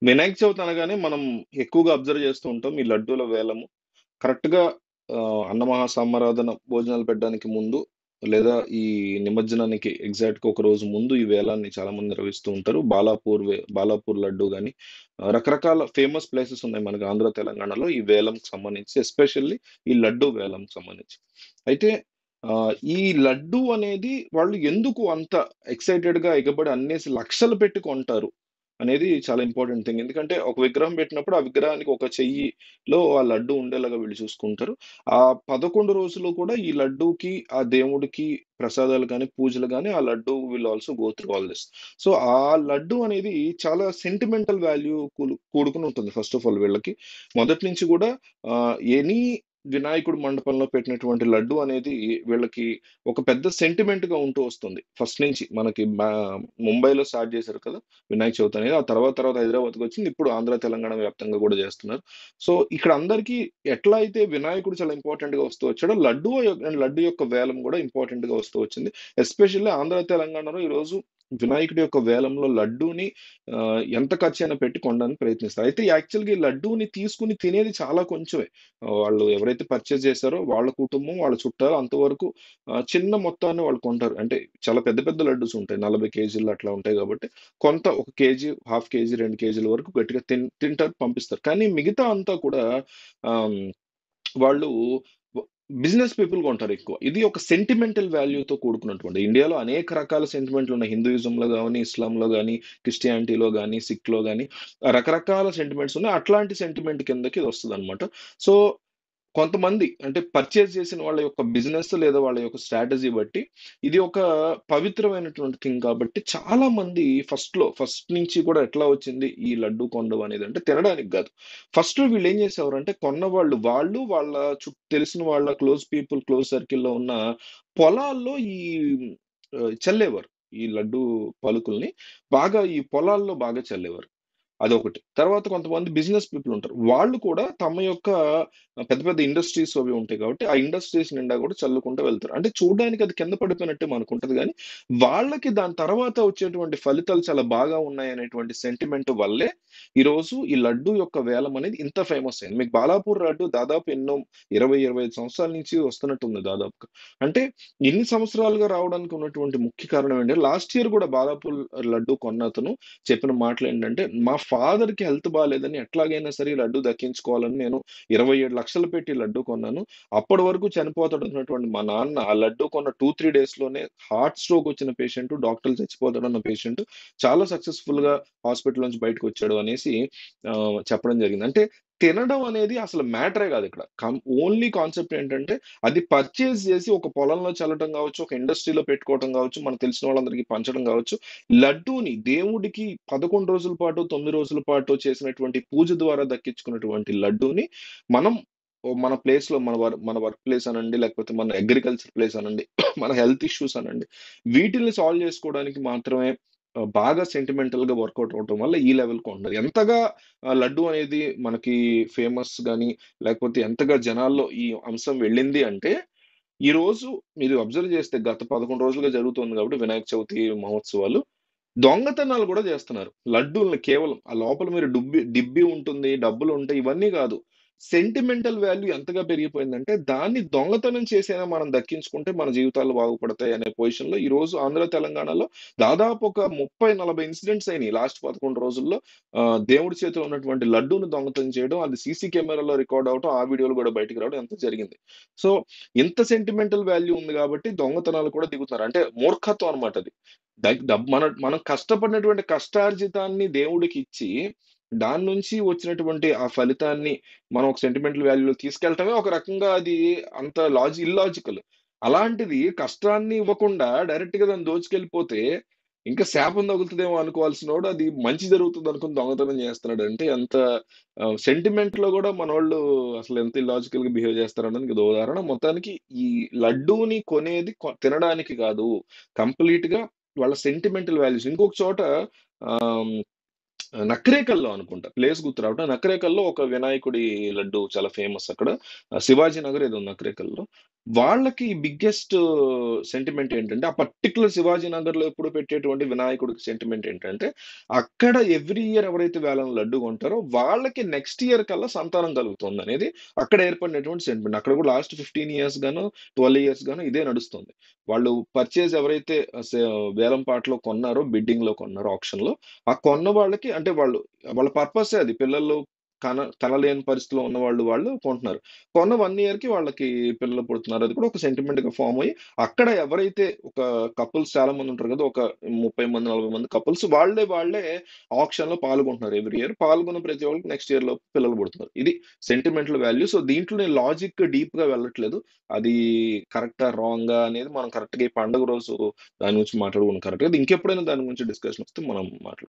వినాయక చవితి అనగానే మనం ఎక్కువగా అబ్జర్వ్ చేస్తూ ఉంటాం ఈ లడ్డూల వేలము. కరెక్ట్‌గా అన్నమహాసమారాధన భోజనాలు పెట్టడానికి ముందు, లేదా ఈ నిమజ్జనానికి ఎగ్జాక్ట్‌గా ఒక రోజు ముందు ఈ వేలాన్ని చాలామంది నిర్వహిస్తూ ఉంటారు. బాలాపూర్ లడ్డు గాని, రకరకాల ఫేమస్ ప్లేసెస్ ఉన్నాయి మనకి ఆంధ్ర, తెలంగాణలో ఈ వేలంకి సంబంధించి. ఎస్పెషల్లీ ఈ లడ్డూ వేలంకి సంబంధించి. అయితే ఈ లడ్డూ అనేది వాళ్ళు ఎందుకు అంత ఎక్సైటెడ్‌గా ఎగబడి అన్నేసి లక్షలు పెట్టి కొంటారు అనేది చాలా ఇంపార్టెంట్ థింగ్. ఎందుకంటే ఒక విగ్రహం పెట్టినప్పుడు ఆ విగ్రహానికి ఒక చెయ్యిలో ఆ లడ్డు ఉండేలాగా వీళ్ళు చూసుకుంటారు. ఆ 11 రోజులు కూడా ఈ లడ్డూకి, ఆ దేవుడికి ప్రసాదాలు గాని, పూజలు గాని ఆ laddu will also go through all this. So, ఆ లడ్డు అనేది చాలా సెంటిమెంటల్ వాల్యూ కూడుకొని ఉంటుంది ఫస్ట్ ఆఫ్ ఆల్ వీళ్ళకి. మొదటి నుంచి గూడా ఎనీ వినాయకుడు మండపంలో పెట్టినటువంటి లడ్డు అనేది వీళ్ళకి ఒక పెద్ద సెంటిమెంట్‌గా ఉంటూ వస్తుంది. ఫస్ట్ నుంచి మనకి ముంబైలో స్టార్ట్ చేశారు కదా! వినాయక చవితి అనేది. ఆ తర్వాత తర్వాత హైదరాబాద్‌కొచ్చింది. ఇప్పుడు ఆంధ్ర, తెలంగాణ వ్యాప్తంగా గూడా జేస్తున్నారు. సో, ఇక్కడ అందరికీ ఎట్లా అయితే వినాయకుడు చాలా ఇంపార్టెంట్‌గా వస్తూ వచ్చాడో, లడ్డు యొక్క వేలం గూడా ఇంపార్టెంట్‌గా వస్తూ వచ్చింది. ఎస్పెషల్లీ ఆంధ్ర, తెలంగాణలో ఈరోజు వినాయకుడి యొక్క వేలంలో లడ్డూని ఎంత ఖర్చయినా పెట్టి కొనడానికి ప్రయత్నిస్తారు. అయితే యాక్చువల్‌గా ఈ లడ్డూని తీసుకొని తినేది చాలా కొంచెమే. వాళ్ళు ఎవరైతే పర్చేజ్ చేశారో వాళ్ళ కుటుంబం, వాళ్ళ చుట్టాలు అంతవరకు చిన్న మొత్తాన్ని వాళ్ళు కొంటారు. అంటే చాలా పెద్ద పెద్ద లడ్డూస్ ఉంటాయి. 40 కేజీలు అట్లా ఉంటాయి గాబట్టి కొంత ఒక కేజీ, హాఫ్ కేజీ, 2 కేజీల వరకు గట్టిగా తింటారు, పంపిస్తారు. కానీ మిగతా అంతా కూడా ఆహ్, వాళ్ళు వ బిజినెస్ పీపుల్ కొంటారెక్కువ. ఇది ఒక సెంటిమెంటల్ వాల్యూతో కూడుకున్నటువంటిది. ఇండియాలో అనేక రకాల సెంటిమెంట్లున్నాయి. హిందూయిజంలో గాని, ఇస్లాంలో గాని, క్రిస్టియానిటీలో గాని, సిఖ్‌లో గాని రకరకాల సెంటిమెంట్స్ ఉన్నాయి. అట్లాంటి సెంటిమెంట్ కిందకి ఇదొస్తదనమాట. సో, కొంతమంది అంటే పర్చేజ్ చేసిన వాళ్ళ యొక్క బిజినెస్ లేదా వాళ్ళ యొక్క స్ట్రాటజీ బట్టి ఇది ఒక పవిత్రమైనటువంటి థింగ్ కాబట్టి చాలా మంది ఫస్ట్ నుంచి కూడా ఎట్లా వచ్చింది ఈ లడ్డు కొనడం అనేది అంటే తినడానికి కాదు. ఫస్ట్ వీళ్ళు ఏం చేసేవారంటే వాళ్ళు వాళ్ళ తెలిసిన వాళ్ళ క్లోజ్ పీపుల్ క్లోజ్ సర్కిల్‌లో ఉన్న పొలాల్లో చల్లేవారు. ఈ లడ్డు పలుకుల్ని ఈ పొలాల్లో బాగా చల్లేవారు. అదొకటి. తర్వాత కొంతమంది బిజినెస్ పీపుల్ ఉంటారు. వాళ్ళు కూడా తమ యొక్క పెద్ద పెద్ద ఇండస్ట్రీస్ అవి ఉంటాయి కాబట్టి, ఆ ఇండస్ట్రీస్ నిండా కూడా చల్లుకుంటూ వెళ్తారు. అంటే చూడడానికి అది కింద పడిపోయినట్టే మనకుంటది గానీ, వాళ్ళకి దాని తర్వాత వచ్చేటువంటి ఫలితాలు చాలా బాగా ఉన్నాయనేటువంటి సెంటిమెంట్ వల్లే, ఈరోజు ఈ లడ్డు యొక్క వేలం అనేది ఇంత ఫేమస్ అయింది. మీకు బాలాపూర్ లడ్డు దాదాపు ఎన్నో 20, 25 సంవత్సరాల నుంచి వస్తున్నట్టుంది దాదాపుగా. అంటే ఇన్ని సంవత్సరాలుగా రావడానికి ఉన్నటువంటి ముఖ్య కారణం ఏంటంటే, లాస్ట్ ఇయర్ కూడా బాలాపూర్ లడ్డు కొన్నతను చెప్పిన మాటలేంటంటే, మా ఫాదర్‌కి హెల్త్ బాలేదని ఎట్లాగైనా సరే ఈ లడ్డు దక్కించుకోవాలని నేను 27,00,000 పెట్టి లడ్డు కొన్నాను. అప్పటి వరకు చనిపోతాడన్నటువంటి మా నాన్న ఆ లడ్డు కొన్న 2, 3 డేస్‌లోనే హార్ట్ స్ట్రోక్ వచ్చిన పేషెంట్, డాక్టర్లు చచ్చిపోతాడన్న పేషెంట్ చాలా సక్సెస్‌ఫుల్‌గా హాస్పిటల్ నుంచి బయటకొచ్చాడు అనేసి చెప్పడం జరిగింది. అంటే తినడం అనేది అసలు మ్యాటరే కాదిక్కడ. ఓన్లీ కాన్సెప్ట్ ఏంటంటే అది పర్చేజ్ చేసి ఒక పొలంలో చల్లటం గావచ్చు, ఒక ఇండస్ట్రీలో పెట్టుకోవటం గావచ్చు, మనకు తెలిసిన వాళ్ళందరికీ పంచడం గావచ్చు. లడ్డూని దేవుడికి 11 రోజుల పాటు, 9 రోజుల పాటు చేసినటువంటి పూజ ద్వారా దక్కించుకున్నటువంటి లడ్డూని మనం మన ప్లేస్‌లో మన వర్క్ ప్లేస్ అనండి, లేకపోతే మన అగ్రికల్చర్ ప్లేస్ అనండి, మన హెల్త్ ఇష్యూస్ అనండి, వీటిల్ని సాల్వ్ చేసుకోవడానికి మాత్రమే బాగా సెంటిమెంటల్‌గా వర్కౌట్ అవ్వటం వల్ల ఈ లెవెల్‌కి ఉంటది. ఎంతగా లడ్డూ అనేది మనకి ఫేమస్ గాని, లేకపోతే ఎంతగా జనాల్లో ఈ అంశం వెళ్ళింది అంటే, ఈరోజు మీరు అబ్జర్వ్ చేస్తే గత 11 రోజులుగా జరుగుతుంది కాబట్టి వినాయక చవితి మహోత్సవాలు. దొంగతనాలు గూడా జేస్తున్నారు. లడ్డూల్ని కేవలం ఆ లోపల మీరు డిబ్బి ఉంటుంది, డబ్బులుంటాయి ఇవన్నీ గాదు. సెంటిమెంటల్ వాల్యూ ఎంతగా పెరిగిపోయిందంటే, దాన్ని దొంగతనం చేసైనా మనం దక్కించుకుంటే మన జీవితాలు బాగుపడతాయి అనే పొజిషన్‌లో ఈరోజు ఆంధ్ర, తెలంగాణలో దాదాపు ఒక 30, 40 ఇన్సిడెంట్స్ అయినియి లాస్ట్ 11 రోజుల్లో. దేవుడి చేతిలో ఉన్నటువంటి లడ్డూని దొంగతనం చేయడం, అది సీసీ కెమెరాలో రికార్డ్ అవ్వటం, ఆ వీడియోలు గూడా బయటికి రావడం అంతా జరిగింది. సో, ఇంత సెంటిమెంటల్ వాల్యూ ఉంది గాబట్టి దొంగతనాలు కూడా దిగుతున్నారు. అంటే మూర్ఖత్వం అన్నమాట అది. మనం కష్టపడినటువంటి కష్టార్జితాన్ని దేవుడికిచ్చి, దాని నుంచి వచ్చినటువంటి ఆ ఫలితాన్ని మనం ఒక సెంటిమెంటల్ వాల్యూలో తీసుకెళ్ళటమే ఒక రకంగా అది అంత ఇల్లాజికల్. అలాంటిది కష్టాన్ని ఇవ్వకుండా డైరెక్ట్‌గా దాన్ని దోచుకెళ్ళిపోతే, ఇంకా శాపం తగులుతదేమో అనుకోవాల్సినోడు అది మంచి జరుగుతుందనుకుని దొంగతనం చేస్తున్నాడంటే ఎంత సెంటిమెంట్‌లో గూడా మనోళ్ళు అసలు ఎంత ఇల్లాజికల్‌గా బిహేవ్ చేస్తారనడానికి ఇదో ఉదాహరణ. మొత్తానికి ఈ లడ్డూని కొనేది తినడానికి కాదు. కంప్లీట్‌గా వాళ్ళ సెంటిమెంటల్ వాల్యూస్. ఇంకొక చోట ఆహ్, నక్రేకల్‌లో అనుకుంటా. ప్లేస్ గుర్తు రావట్లే. నక్రేకల్‌లో ఒక వినాయకుడి లడ్డు చాలా ఫేమస్ అక్కడ. శివాజీ నగర్ ఏదో ఉంది నక్రేకల్‌లో. వాళ్ళకి బిగ్గెస్ట్ సెంటిమెంట్ ఏంటంటే, ఆ పర్టిక్యులర్ శివాజీ నగర్‌లో ఎప్పుడు పెట్టేటువంటి వినాయకుడికి సెంటిమెంట్ ఏంటంటే, అక్కడ ఎవ్రీ ఇయర్ ఎవరైతే వేలం లడ్డు కొంటారో, వాళ్ళకి నెక్స్ట్ ఇయర్ కల్లా సంతానం కలుగుతుందనేది అక్కడ ఏర్పడినటువంటి సెంటిమెంట్. అక్కడ కూడా లాస్ట్ 15 ఇయర్స్ గానో, 12 ఇయర్స్ గానో ఇదే నడుస్తుంది. వాళ్ళు పర్చేజ్ ఎవరైతే వేలం పాటలో కొన్నారో, బిడ్డింగ్‌లో కొన్నారో, ఆక్షన్‌లో, ఆ కొన్న వాళ్ళకి అంటే వాళ్ళ పర్పసే అది. పిల్లలు కనలేని పరిస్థితిలో ఉన్నవాళ్ళు వాళ్ళు కొంటున్నారు. కొన్న 1 ఇయర్‌కి వాళ్ళకి పిల్లలు పుడుతున్నారు. అది కూడా ఒక సెంటిమెంట్‌గా ఫార్మ్ అయ్యి, అక్కడ ఎవరైతే ఒక కపుల్స్ చాలా మంది ఉంటారు కదా! ఒక 30 మంది, 40 మంది కపుల్స్ వాళ్ళే ఆక్షన్‌లో పాల్గొంటున్నారు ఎవ్రీ ఇయర్. పాల్గొన్న ప్రతి ఒక్కళ్ళకి నెక్స్ట్ ఇయర్‌లో పిల్లలు పుడుతున్నారు. ఇది సెంటిమెంటల్ వాల్యూ. సో, దీంట్లో నేను లాజిక్ డీప్‌గా వెళ్ళట్లేదు. అది కరెక్టా? రాంగా? అనేది మనం కరెక్ట్‌గా ఈ పండుగ రోజు దాని గురించి మాట్లాడుకుందాం కరెక్ట్‌గా. ఇంకెప్పుడైనా దాని గురించి డిస్కషన్ వస్తే మనం మాట్లాడుకుందాం.